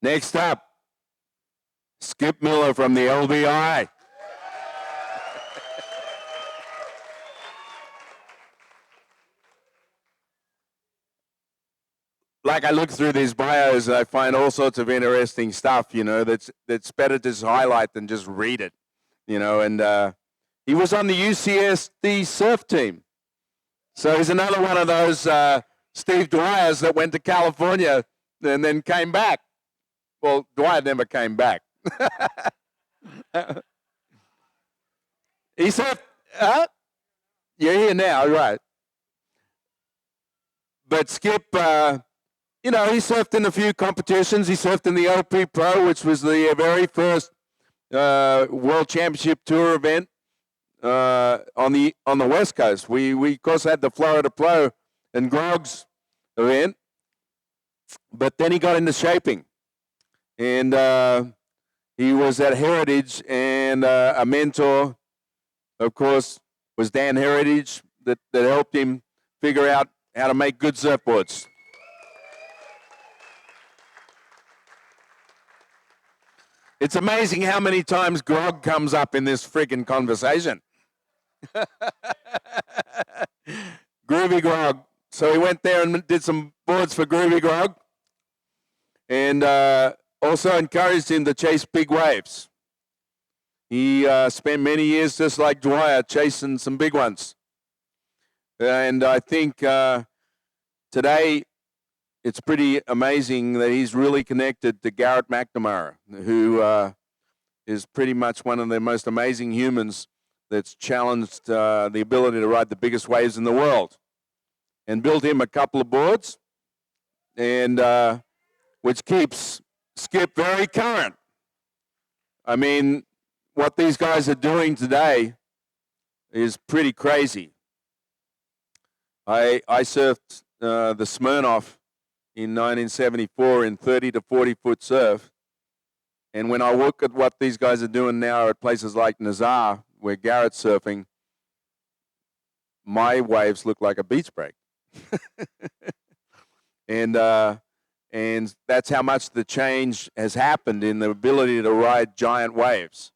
Next up, Skip Miller from the LBI. Like I look through these bios, I find all sorts of interesting stuff, that's better to just highlight than just read it, and he was on the UCSD surf team. So he's another one of those Steve Dwyers that went to California and then came back. Well, Dwyer never came back. He said, you're here now, right? But Skip, he surfed in a few competitions. He surfed in the LP Pro, which was the very first World Championship Tour event on the West Coast. We of course had the Florida Pro and Groggs event, but then he got into shaping, and he was at Heritage, and a mentor, of course, was Dan Heritage that helped him figure out how to make good surfboards. It's amazing how many times Grog comes up in this friggin' conversation. Groovy Grog. So he went there and did some boards for Groovy Grog, and also encouraged him to chase big waves. He spent many years, just like Dwyer, chasing some big ones. And I think today it's pretty amazing that he's really connected to Garrett McNamara, who is pretty much one of the most amazing humans that's challenged the ability to ride the biggest waves in the world, and built him a couple of boards, and which keeps Skip very current. I mean, what these guys are doing today is pretty crazy. I surfed the Smirnoff in 1974 in 30 to 40 foot surf, and when I look at what these guys are doing now at places like Nazar, where Garrett's surfing, my waves look like a beach break. And that's how much the change has happened in the ability to ride giant waves.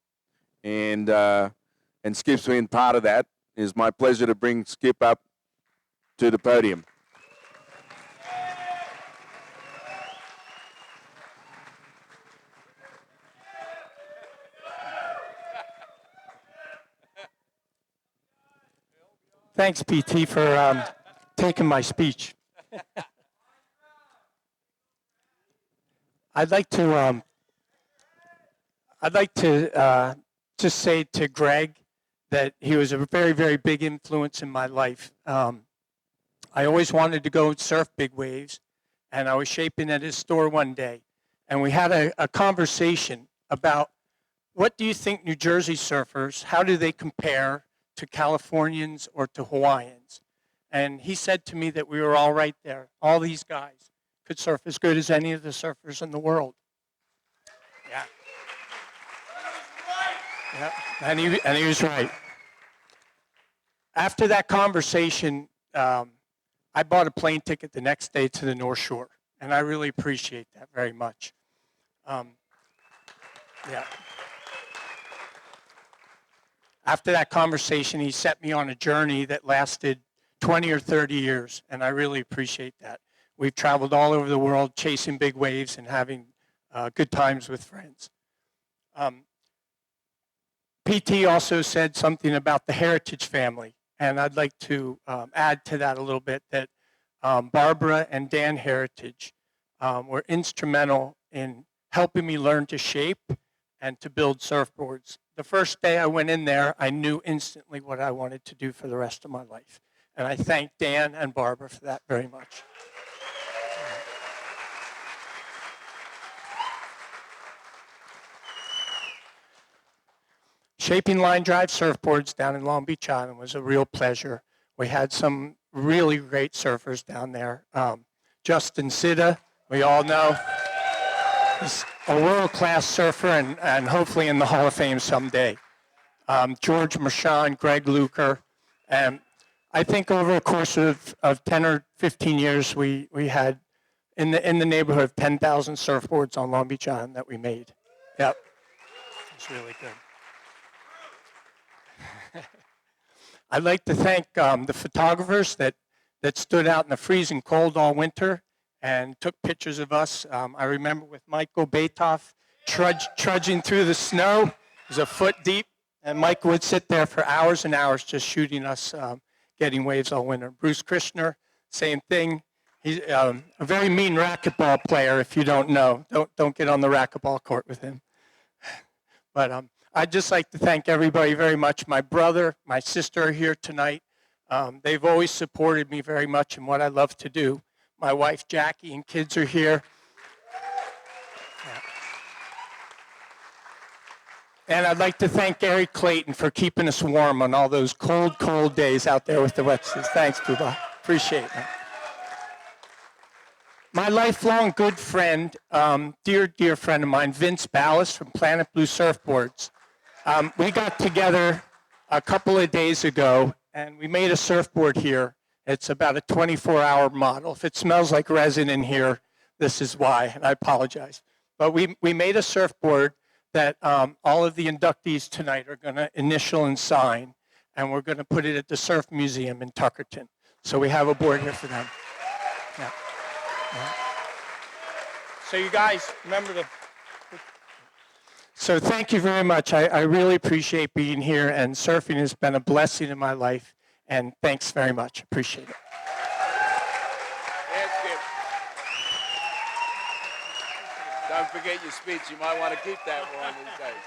And Skip's been part of that. It is my pleasure to bring Skip up to the podium. Thanks, PT, for taking my speech. I'd like to just say to Greg that he was a very, very big influence in my life. I always wanted to go surf big waves, and I was shaping at his store one day, and we had a conversation about, what do you think New Jersey surfers, how do they compare to Californians or to Hawaiians? And he said to me that we were all right there. All these guys could surf as good as any of the surfers in the world. Yeah. Yeah, and he was right. After that conversation, I bought a plane ticket the next day to the North Shore, and I really appreciate that very much. Yeah. After that conversation, he set me on a journey that lasted 20 or 30 years, and I really appreciate that. We've traveled all over the world chasing big waves and having good times with friends. PT also said something about the Heritage family, and I'd like to add to that a little bit that Barbara and Dan Heritage were instrumental in helping me learn to shape and to build surfboards. The first day I went in there, I knew instantly what I wanted to do for the rest of my life. And I thank Dan and Barbara for that very much. Shaping line drive surfboards down in Long Beach Island was a real pleasure. We had some really great surfers down there. Justin Sitta, we all know, is a world-class surfer and hopefully in the Hall of Fame someday. George Marchand, Greg Luker, and I think over the course of 10 or 15 years, we had in the neighborhood of 10,000 surfboards on Long Beach Island that we made. Yep, it's really good. I'd like to thank the photographers that stood out in the freezing cold all winter and took pictures of us. I remember with Michael Batoff trudging through the snow. It was a foot deep, and Michael would sit there for hours and hours just shooting us, getting waves all winter. Bruce Krishner, same thing. He's a very mean racquetball player, if you don't know. Don't get on the racquetball court with him. But I'd just like to thank everybody very much. My brother, my sister are here tonight. They've always supported me very much in what I love to do. My wife, Jackie, and kids are here. Yeah. And I'd like to thank Gary Clayton for keeping us warm on all those cold, cold days out there with the wetsuits. Thanks, Bubba. Appreciate it. My lifelong good friend, dear friend of mine, Vince Ballas from Planet Blue Surfboards. We got together a couple of days ago, and we made a surfboard here. It's about a 24-hour model. If it smells like resin in here, this is why, and I apologize. But we made a surfboard that all of the inductees tonight are going to initial and sign, and we're going to put it at the Surf Museum in Tuckerton. So we have a board here for them. Yeah. Yeah. So you guys, remember to... So thank you very much. I really appreciate being here, and surfing has been a blessing in my life, and thanks very much. Appreciate it. Don't forget your speech. You might want to keep that one these days.